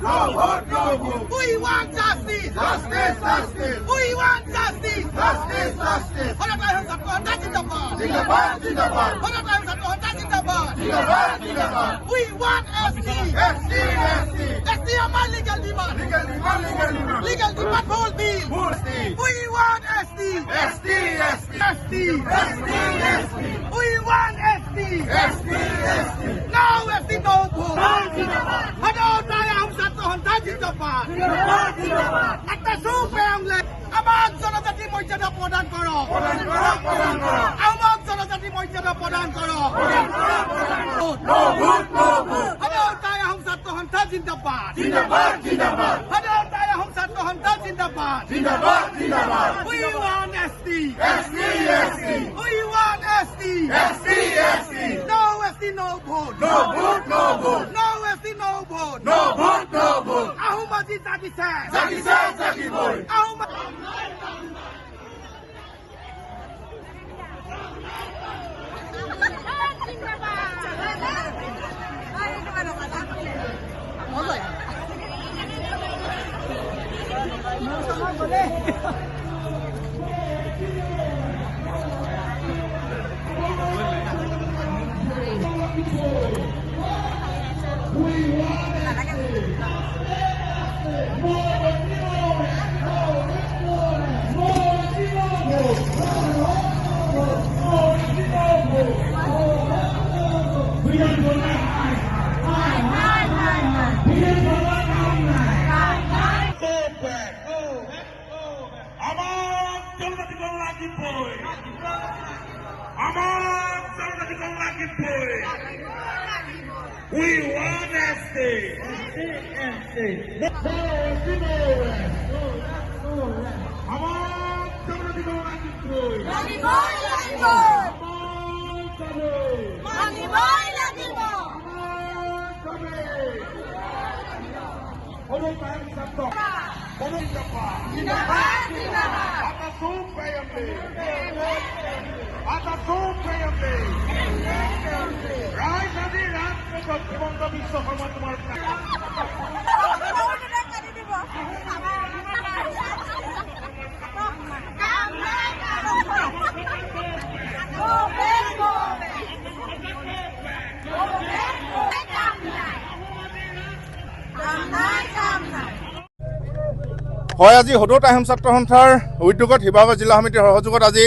No vote, no vote. We want justice. Justice, justice. We want justice. Justice, justice. Honorable Sabto Hanta Zindabad. Zindabad, zindabad. Honorable Sabto Hanta Zindabad. Zindabad, zindabad. We want ST. ST, ST. ST আমার legal demand. Legal demand, legal demand. Legal demand full bill. Full steam. We want ST. ST, ST. ST. ST, ST. We want ST. ST, ST. No ST no vote. Honorable Sabto Hanta Zindabad. একটা সুপ্রেমলে আমার জনজাতি মর্যাদা প্রদান করো। প্রদান করো, প্রদান করো। আমার জনজাতি মর্যাদা প্রদান করো। No vote, no vote. Honorable Sabto Hanta Zindabad. Zindabad, zindabad. Honorable Sabto Hanta Zindabad. Zindabad, zindabad. We want ST. ST, ST. We want ST. ST, ST. No ST no vote. No vote, no vote. No ST no vote. No vote, no vote. আহমদি জাগিছে। জাগিছে, জাগিবই। আহমদ আমার জনজাতি বাংলা জিতবই। আমার জনজাতি Bangla জিতবই। We want ST. আমার জনজাতি Bangla জিতবই। Honorable Sabto. Atasum PMD. Atasum PMD. Rajadi Rajput Himanta Biswa Sarma তোমার হয় আজি সদৌ টাইহোম ছাত্ৰ সন্থাৰ উদ্যোগত শিৱসাগৰ জিলা সমিতিৰ সহযোগত আজি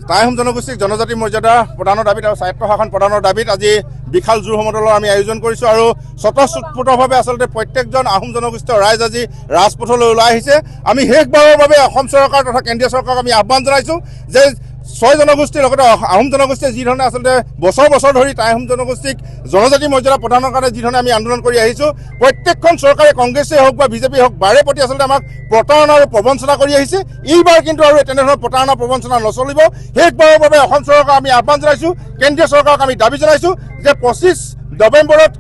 টাইহোম জনগোষ্ঠীক জনজাতি মৰ্যাদা প্ৰদানৰ দাবীত আৰু স্বায়ত্ব শাসন প্ৰদানৰ দাবীত আজি বিশাল জোৰ সমদলৰ আমি আয়োজন কৰিছোঁ আৰু স্বতঃস্ফূৰ্তভাৱে আচলতে প্ৰত্যেকজন আহোম জনগোষ্ঠীয় ৰাইজ আজি ৰাজপথলৈ ওলাই আহিছে। আমি শেষবাৰৰ বাবে অসম চৰকাৰ তথা কেন্দ্ৰীয় চৰকাৰক আমি আহ্বান জনাইছোঁ যে 6 জনগোষ্ঠীৰ লগতে আহোম জনগোষ্ঠীয়ে যি ধৰণে আচলতে বছৰ বছৰ ধৰি টাইহোম জনগোষ্ঠীক জনজাতি মৰ্যাদা প্ৰদানৰ কাৰণে যি ধৰণে আমি আন্দোলন কৰি আহিছোঁ, প্ৰত্যেকখন চৰকাৰে কংগ্ৰেছেই হওক বা বিজেপি হওক বাৰে প্ৰতি আচলতে আমাক প্ৰতাৰণা আৰু প্ৰবঞ্চনা কৰি আহিছে। এইবাৰ কিন্তু আৰু তেনেধৰণৰ প্ৰতাৰণা প্ৰবঞ্চনা নচলিব। শেষবাৰৰ বাবে অসম চৰকাৰক আমি আহ্বান জনাইছোঁ, কেন্দ্ৰীয় চৰকাৰক আমি দাবী জনাইছোঁ যে 25 নৱেম্বৰত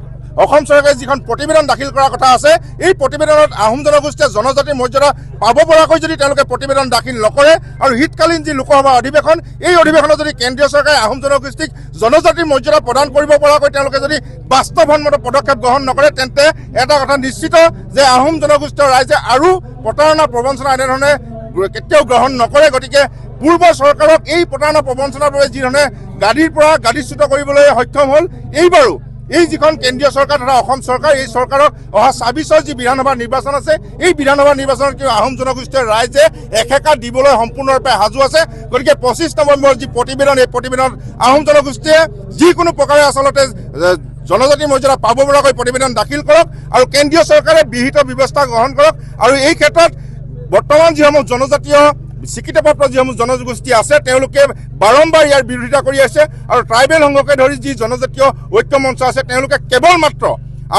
অসম চৰকাৰে যিখন প্ৰতিবেদন দাখিল কৰাৰ কথা আছে, এই প্ৰতিবেদনত আহোম জনগোষ্ঠীয়ে জনজাতিৰ মৰ্যাদা পাব পৰাকৈ যদি তেওঁলোকে প্ৰতিবেদন দাখিল নকৰে আৰু শীতকালীন যি লোকসভা অধিৱেশন, এই অধিৱেশনত যদি কেন্দ্ৰীয় চৰকাৰে আহোম জনগোষ্ঠীক জনজাতিৰ মৰ্যাদা প্ৰদান কৰিব পৰাকৈ তেওঁলোকে যদি বাস্তৱসন্মত পদক্ষেপ গ্ৰহণ নকৰে, তেন্তে এটা কথা নিশ্চিত যে আহোম জনগোষ্ঠীয় ৰাইজে আৰু প্ৰতাৰণা প্ৰবঞ্চনা এনেধৰণে কেতিয়াও গ্ৰহণ নকৰে। গতিকে পূৰ্ব চৰকাৰক এই প্ৰতাৰণা প্ৰবঞ্চনাৰ বাবে যি ধৰণে গাদীৰ পৰা গাদীচ্যুত কৰিবলৈ সক্ষম হ'ল, এইবাৰো এই যিখন কেন্দ্ৰীয় চৰকাৰ তথা অসম চৰকাৰ, এই চৰকাৰক অহা 26 যি বিধানসভাৰ নিৰ্বাচন আছে, এই বিধানসভাৰ নিৰ্বাচনত কিন্তু আহোম জনগোষ্ঠীয় ৰাইজে একেকা দিবলৈ সম্পূৰ্ণৰূপে সাজু আছে। গতিকে 25 নৱেম্বৰৰ যি প্ৰতিবেদন, এই প্ৰতিবেদনত আহোম জনগোষ্ঠীয়ে যিকোনো প্ৰকাৰে আচলতে জনজাতি মৰ্যাদা পাব পৰাকৈ প্ৰতিবেদন দাখিল কৰক আৰু কেন্দ্ৰীয় চৰকাৰে বিহিত ব্যৱস্থা গ্ৰহণ কৰক। আৰু এই ক্ষেত্ৰত বৰ্তমান যিসমূহ জনজাতীয় স্বীকৃতিপ্ৰাপ্ত যিসমূহ জনগোষ্ঠী আছে, তেওঁলোকে বাৰম্বাৰ ইয়াৰ বিৰোধিতা কৰি আছে আৰু ট্ৰাইবেল সংঘকে ধৰি যি জনজাতীয় ঐক্য মঞ্চ আছে, তেওঁলোকে কেৱল মাত্ৰ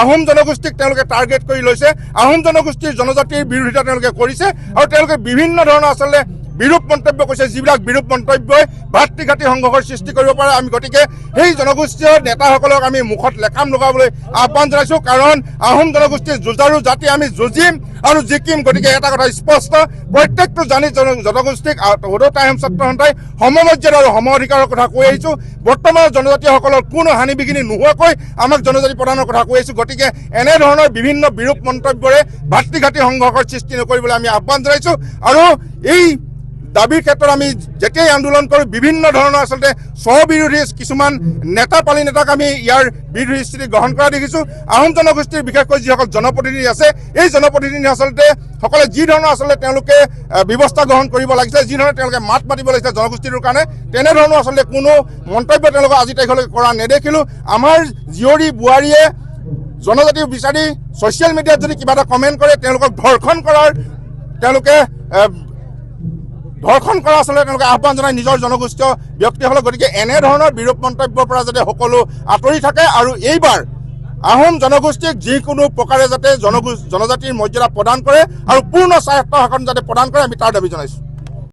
আহোম জনগোষ্ঠীক তেওঁলোকে টাৰ্গেট কৰি লৈছে। আহোম জনগোষ্ঠীৰ জনজাতিৰ বিৰোধিতা তেওঁলোকে কৰিছে আৰু তেওঁলোকে বিভিন্ন ধৰণৰ আচলতে বিৰূপ মন্তব্য কৈছে, যিবিলাক বিৰূপ মন্তব্যই ভাতৃঘাতী সংঘৰ্ষৰ সৃষ্টি কৰিব পাৰে। আমি গতিকে সেই জনগোষ্ঠীয় নেতাসকলক আমি মুখত লেকাম লগাবলৈ আহ্বান জনাইছোঁ, কাৰণ আহোম জনগোষ্ঠীৰ যুঁজাৰু জাতি আমি যুঁজিম আৰু জিকিম। গতিকে এটা কথা স্পষ্ট, প্ৰত্যেকটো জনগোষ্ঠীক সদৌ টাই আহোম ছাত্ৰ সন্থাই সমমৰ্যাদা আৰু সম অধিকাৰৰ কথা কৈ আহিছোঁ। বৰ্তমানৰ জনজাতীয়সকলৰ কোনো হানি বিঘিনি নোহোৱাকৈ আমাক জনজাতি প্ৰদানৰ কথা কৈ আহিছোঁ। গতিকে এনেধৰণৰ বিভিন্ন বিৰূপ মন্তব্যৰে ভাতৃঘাতী সংঘৰ্ষৰ সৃষ্টি নকৰিবলৈ আমি আহ্বান জনাইছোঁ। আৰু এই দাবীৰ ক্ষেত্ৰত আমি যেতিয়াই আন্দোলন কৰোঁ, বিভিন্ন ধৰণৰ আচলতে স্ববিৰোধী কিছুমান নেতা পালি নেতাক আমি ইয়াৰ বিৰোধী স্থিতি গ্ৰহণ কৰা দেখিছোঁ। আহোম জনগোষ্ঠীৰ বিশেষকৈ যিসকল জনপ্ৰতিনিধি আছে, এই জনপ্ৰতিনিধি আচলতে সকলে যি ধৰণৰ আচলতে তেওঁলোকে ব্যৱস্থা গ্ৰহণ কৰিব লাগিছে, যি ধৰণে তেওঁলোকে মাত মাতিব লাগিছে জনগোষ্ঠীটোৰ কাৰণে, তেনেধৰণৰ আচলতে কোনো মন্তব্য তেওঁলোকে আজি তাৰিখলৈকে কৰা নেদেখিলোঁ। আমাৰ জীয়ৰী বোৱাৰীয়ে জনজাতি বিচাৰি ছ'চিয়েল মিডিয়াত যদি কিবা এটা কমেণ্ট কৰে, তেওঁলোকক ধৰ্ষণ কৰা আচলতে তেওঁলোকে আহ্বান জনাই নিজৰ জনগোষ্ঠীয় ব্যক্তিসকলক। গতিকে এনেধৰণৰ বিৰূপ মন্তব্যৰ পৰা যাতে সকলো আঁতৰি থাকে আৰু এইবাৰ আহোম জনগোষ্ঠীক যিকোনো প্ৰকাৰে যাতে জনজাতিৰ মৰ্যাদা প্ৰদান কৰে আৰু পূৰ্ণ স্বায়ত্ব শাসন যাতে প্ৰদান কৰে, আমি তাৰ দাবী জনাইছোঁ।